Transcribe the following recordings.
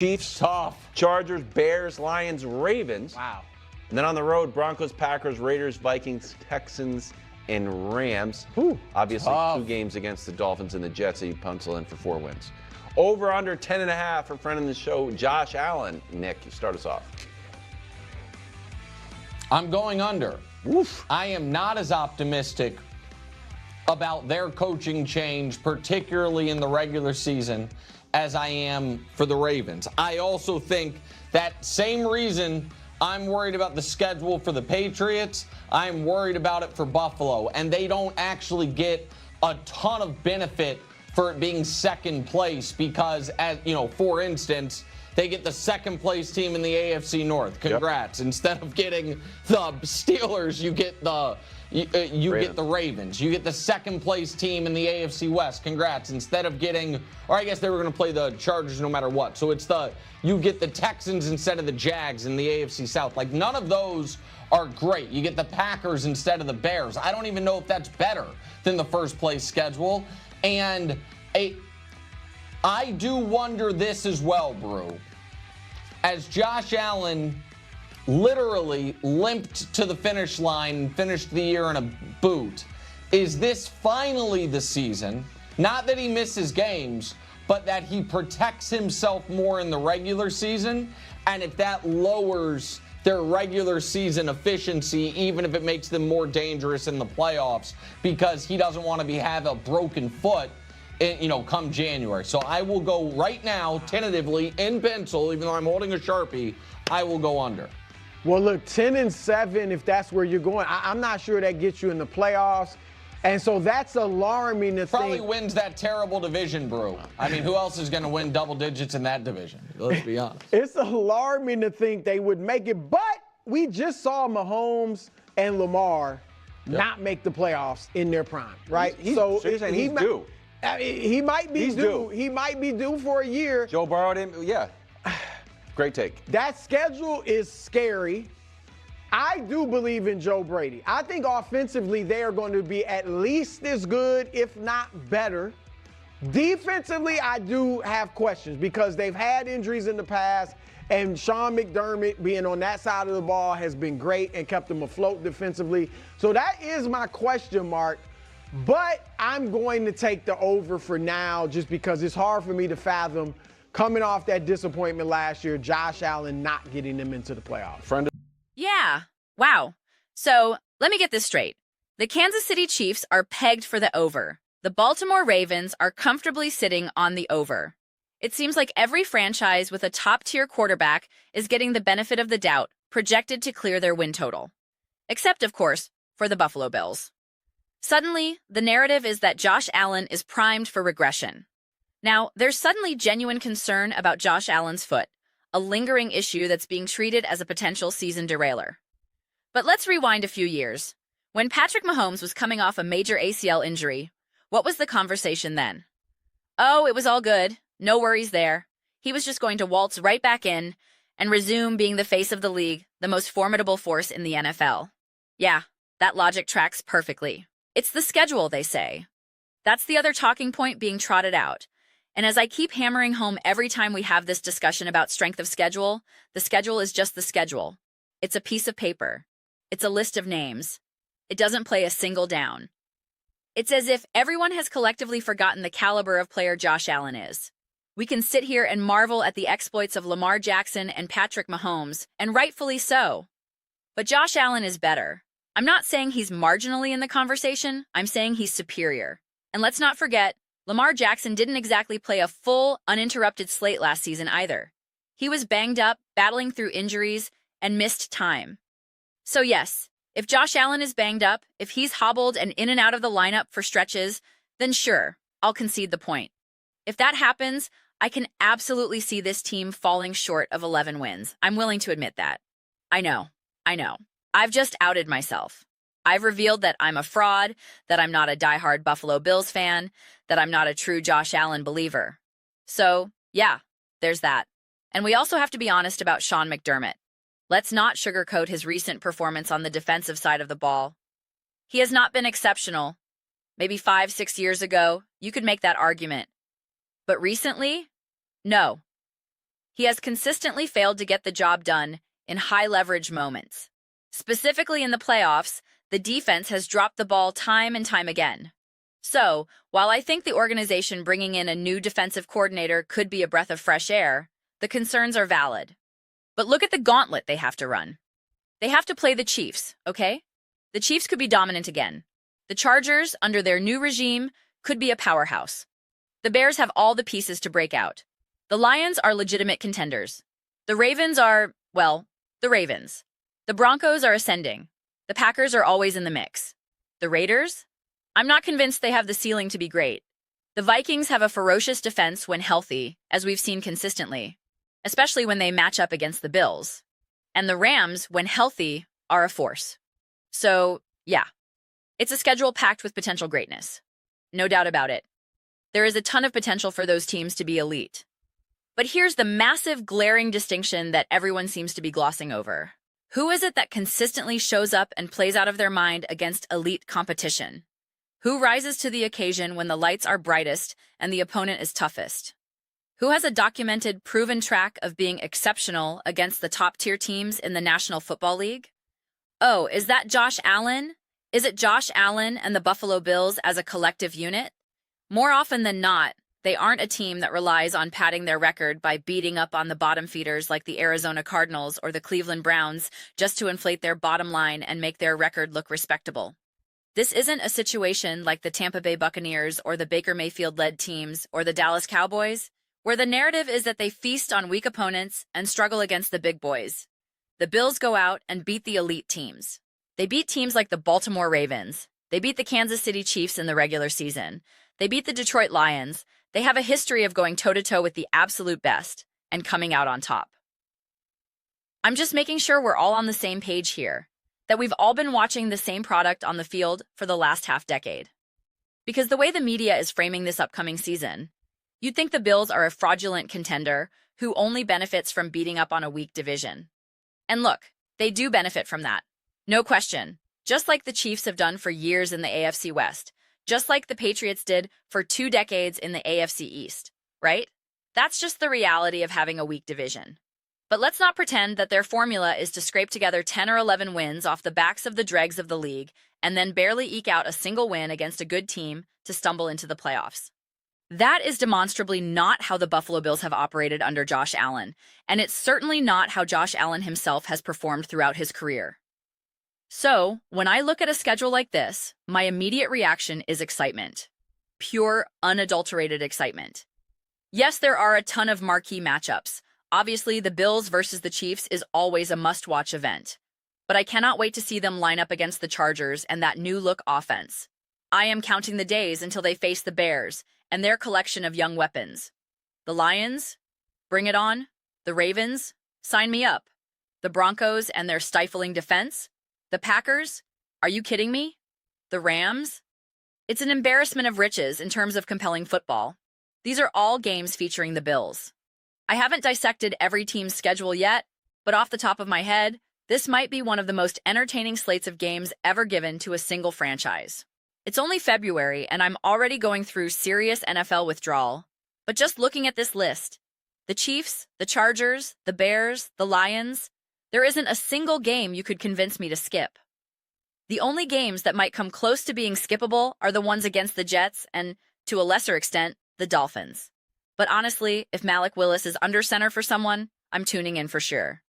Chiefs, Tough. Chargers, Bears, Lions, Ravens. Wow. And then on the road, Broncos, Packers, Raiders, Vikings, Texans, and Rams. Ooh, Obviously, tough. 2 games against the Dolphins and the Jets that you pencil in for 4 wins. Over under 10.5 for friend of the show, Josh Allen. Nick, you start us off. I'm going under. Oof. I am not as optimistic about their coaching change, particularly in the regular season, as I am for the Ravens. I also think that same reason I'm worried about the schedule for the Patriots, I'm worried about it for Buffalo, and they don't actually get a ton of benefit for it being second place because, as you know, for instance, they get the second place team in the AFC North. Congrats. Yep. Instead of getting the Steelers, you get the get the Ravens. You get the second place team in the AFC West. Congrats. Instead of getting, or I guess they were going to play the Chargers no matter what. So you get the Texans instead of the Jags in the AFC South. Like, none of those are great. You get the Packers instead of the Bears. I don't even know if that's better than the first place schedule. And I do wonder this as well, Brew. As Josh Allen literally limped to the finish line and finished the year in a boot, is this finally the season, not that he misses games, but that he protects himself more in the regular season? And if that lowers their regular season efficiency, even if it makes them more dangerous in the playoffs, because he doesn't want to have a broken foot, come January. So I will go right now, tentatively, in pencil, even though I'm holding a Sharpie, I will go under. Well, look, 10-7, if that's where you're going, I'm not sure that gets you in the playoffs. And so that's alarming to Probably think. wins that terrible division, Brew. I mean, who else is going to win double digits in that division? Let's be honest. It's alarming to think they would make it, but we just saw Mahomes and Lamar not make the playoffs in their prime, right? So you're saying he's due. He might be due. He might be due for a year. Joe Burrow didn't, yeah. Great take. That schedule is scary. I do believe in Joe Brady. I think offensively they are going to be at least as good, if not better. Defensively, I do have questions because they've had injuries in the past, and Sean McDermott being on that side of the ball has been great and kept them afloat defensively. So that is my question mark. But I'm going to take the over for now just because it's hard for me to fathom, coming off that disappointment last year, Josh Allen not getting them into the playoffs. Yeah. Wow. So let me get this straight. The Kansas City Chiefs are pegged for the over. The Baltimore Ravens are comfortably sitting on the over. It seems like every franchise with a top-tier quarterback is getting the benefit of the doubt, projected to clear their win total. Except, of course, for the Buffalo Bills. Suddenly, the narrative is that Josh Allen is primed for regression. Now, there's suddenly genuine concern about Josh Allen's foot, a lingering issue that's being treated as a potential season derailer. But let's rewind a few years. When Patrick Mahomes was coming off a major ACL injury, what was the conversation then? Oh, it was all good. No worries there. He was just going to waltz right back in and resume being the face of the league, the most formidable force in the NFL. Yeah, that logic tracks perfectly. It's the schedule, they say. That's the other talking point being trotted out. And as I keep hammering home every time we have this discussion about strength of schedule, the schedule is just the schedule. It's a piece of paper. It's a list of names. It doesn't play a single down. It's as if everyone has collectively forgotten the caliber of player Josh Allen is. We can sit here and marvel at the exploits of Lamar Jackson and Patrick Mahomes, and rightfully so. But Josh Allen is better. I'm not saying he's marginally in the conversation, I'm saying he's superior. And let's not forget, Lamar Jackson didn't exactly play a full, uninterrupted slate last season either. He was banged up, battling through injuries, and missed time. So yes, if Josh Allen is banged up, if he's hobbled and in and out of the lineup for stretches, then sure, I'll concede the point. If that happens, I can absolutely see this team falling short of 11 wins. I'm willing to admit that. I know. I've just outed myself. I've revealed that I'm a fraud, that I'm not a diehard Buffalo Bills fan, that I'm not a true Josh Allen believer. So, yeah, there's that. And we also have to be honest about Sean McDermott. Let's not sugarcoat his recent performance on the defensive side of the ball. He has not been exceptional. Maybe 5-6 years ago, you could make that argument. But recently? No. he has consistently failed to get the job done in high-leverage moments. Specifically in the playoffs, the defense has dropped the ball time and time again. So, while I think the organization bringing in a new defensive coordinator could be a breath of fresh air, the concerns are valid. But look at the gauntlet they have to run. They have to play the Chiefs, okay? The Chiefs could be dominant again. The Chargers, under their new regime, could be a powerhouse. The Bears have all the pieces to break out. The Lions are legitimate contenders. The Ravens are, well, the Ravens. The Broncos are ascending. The Packers are always in the mix. The Raiders? I'm not convinced they have the ceiling to be great. The Vikings have a ferocious defense when healthy, as we've seen consistently, especially when they match up against the Bills. And the Rams, when healthy, are a force. So, yeah, it's a schedule packed with potential greatness. No doubt about it. There is a ton of potential for those teams to be elite. But here's the massive, glaring distinction that everyone seems to be glossing over. Who is it that consistently shows up and plays out of their mind against elite competition? Who rises to the occasion when the lights are brightest and the opponent is toughest? Who has a documented, proven track of being exceptional against the top-tier teams in the National Football League? Oh, is that Josh Allen? Is it Josh Allen and the Buffalo Bills as a collective unit? More often than not, they aren't a team that relies on padding their record by beating up on the bottom feeders like the Arizona Cardinals or the Cleveland Browns just to inflate their bottom line and make their record look respectable. This isn't a situation like the Tampa Bay Buccaneers or the Baker Mayfield-led teams or the Dallas Cowboys, where the narrative is that they feast on weak opponents and struggle against the big boys. The Bills go out and beat the elite teams. They beat teams like the Baltimore Ravens. They beat the Kansas City Chiefs in the regular season. They beat the Detroit Lions. They have a history of going toe-to-toe with the absolute best and coming out on top. I'm just making sure we're all on the same page here, that we've all been watching the same product on the field for the last half-decade. Because the way the media is framing this upcoming season, you'd think the Bills are a fraudulent contender who only benefits from beating up on a weak division. And look, they do benefit from that. No question. Just like the Chiefs have done for years in the AFC West. Just like the Patriots did for 2 decades in the AFC East, right? That's just the reality of having a weak division. But let's not pretend that their formula is to scrape together 10 or 11 wins off the backs of the dregs of the league and then barely eke out a single win against a good team to stumble into the playoffs. That is demonstrably not how the Buffalo Bills have operated under Josh Allen, and it's certainly not how Josh Allen himself has performed throughout his career. So, when I look at a schedule like this, my immediate reaction is excitement. Pure, unadulterated excitement. Yes, there are a ton of marquee matchups. Obviously, the Bills versus the Chiefs is always a must-watch event. But I cannot wait to see them line up against the Chargers and that new-look offense. I am counting the days until they face the Bears and their collection of young weapons. The Lions? Bring it on. The Ravens? Sign me up. The Broncos and their stifling defense? The Packers? Are you kidding me? The Rams? It's an embarrassment of riches in terms of compelling football. These are all games featuring the Bills. I haven't dissected every team's schedule yet, but off the top of my head, this might be one of the most entertaining slates of games ever given to a single franchise. It's only February, and I'm already going through serious NFL withdrawal. But just looking at this list, the Chiefs, the Chargers, the Bears, the Lions, there isn't a single game you could convince me to skip. The only games that might come close to being skippable are the ones against the Jets and, to a lesser extent, the Dolphins. But honestly, if Malik Willis is under center for someone, I'm tuning in for sure.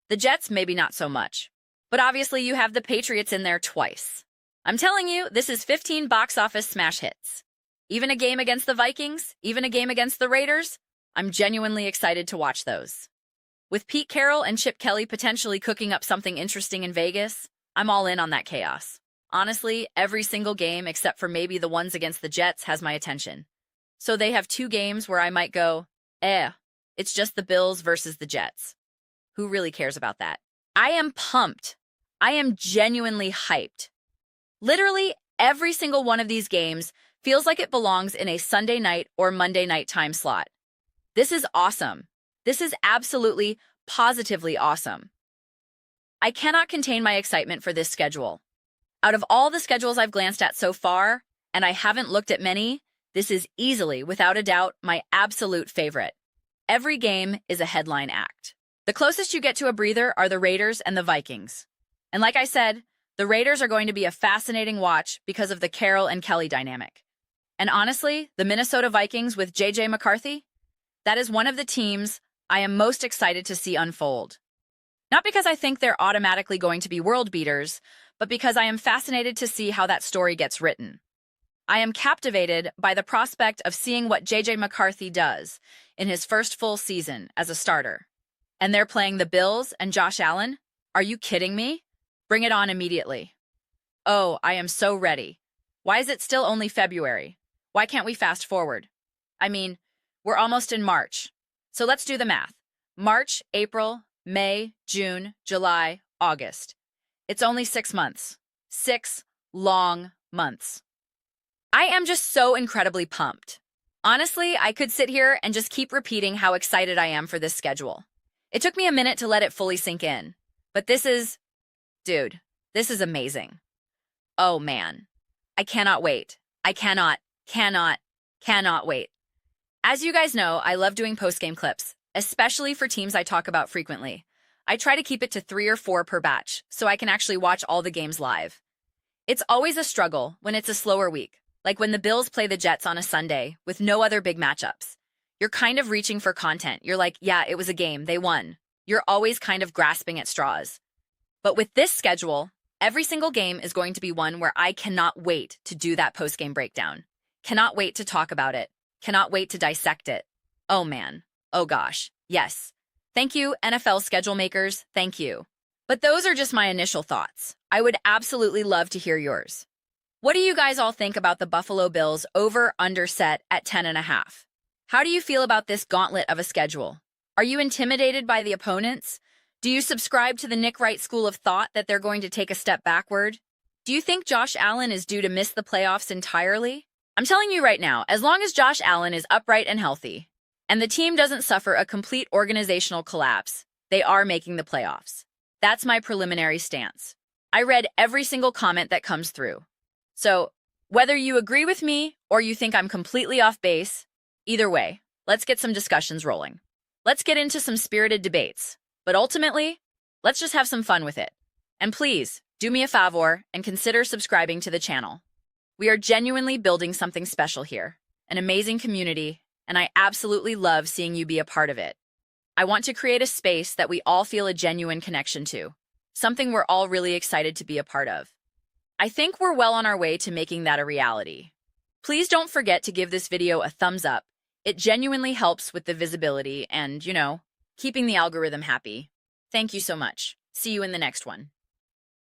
The Jets, maybe not so much. But obviously you have the Patriots in there twice. I'm telling you, this is 15 box office smash hits. Even a game against the Vikings, even a game against the Raiders, I'm genuinely excited to watch those. With Pete Carroll and Chip Kelly potentially cooking up something interesting in Vegas, I'm all in on that chaos. Honestly, every single game except for maybe the ones against the Jets has my attention. So they have 2 games where I might go, it's just the Bills versus the Jets. Who really cares about that? I am pumped. I am genuinely hyped. Literally every single one of these games feels like it belongs in a Sunday night or Monday night time slot. This is awesome. This is absolutely, positively awesome. I cannot contain my excitement for this schedule. Out of all the schedules I've glanced at so far, and I haven't looked at many, this is easily, without a doubt, my absolute favorite. Every game is a headline act. The closest you get to a breather are the Raiders and the Vikings. And like I said, the Raiders are going to be a fascinating watch because of the Carroll and Kelly dynamic. And honestly, the Minnesota Vikings with J.J. McCarthy, that is one of the teams I am most excited to see unfold. Not because I think they're automatically going to be world beaters, but because I am fascinated to see how that story gets written. I am captivated by the prospect of seeing what J.J. McCarthy does in his first full season as a starter. And they're playing the Bills and Josh Allen? Are you kidding me? Bring it on immediately. Oh, I am so ready. Why is it still only February? Why can't we fast forward? I mean, we're almost in March. So let's do the math. March, April, May, June, July, August. It's only 6 months. 6 long months. I am just so incredibly pumped. Honestly, I could sit here and just keep repeating how excited I am for this schedule. It took me a minute to let it fully sink in. But dude, this is amazing. Oh man, I cannot wait. I cannot wait. As you guys know, I love doing post-game clips, especially for teams I talk about frequently. I try to keep it to 3 or 4 per batch, so I can actually watch all the games live. It's always a struggle when it's a slower week, like when the Bills play the Jets on a Sunday with no other big matchups. You're kind of reaching for content. You're like, yeah, it was a game, they won. You're always kind of grasping at straws. But with this schedule, every single game is going to be one where I cannot wait to do that post-game breakdown. Cannot wait to talk about it. Cannot wait to dissect it. Oh man. Oh gosh. Yes. Thank you, NFL schedule makers. Thank you. But those are just my initial thoughts. I would absolutely love to hear yours. What do you guys all think about the Buffalo Bills over-under set at 10.5? How do you feel about this gauntlet of a schedule? Are you intimidated by the opponents? Do you subscribe to the Wright school of thought that they're going to take a step backward? Do you think Josh Allen is due to miss the playoffs entirely? I'm telling you right now, as long as Josh Allen is upright and healthy, and the team doesn't suffer a complete organizational collapse, they are making the playoffs. That's my preliminary stance. I read every single comment that comes through. So, whether you agree with me or you think I'm completely off base, either way, let's get some discussions rolling. Let's get into some spirited debates. But ultimately, let's just have some fun with it. And please, do me a favor and consider subscribing to the channel. We are genuinely building something special here, an amazing community, and I absolutely love seeing you be a part of it. I want to create a space that we all feel a genuine connection to, something we're all really excited to be a part of. I think we're well on our way to making that a reality. Please don't forget to give this video a thumbs up. It genuinely helps with the visibility and, keeping the algorithm happy. Thank you so much. See you in the next one.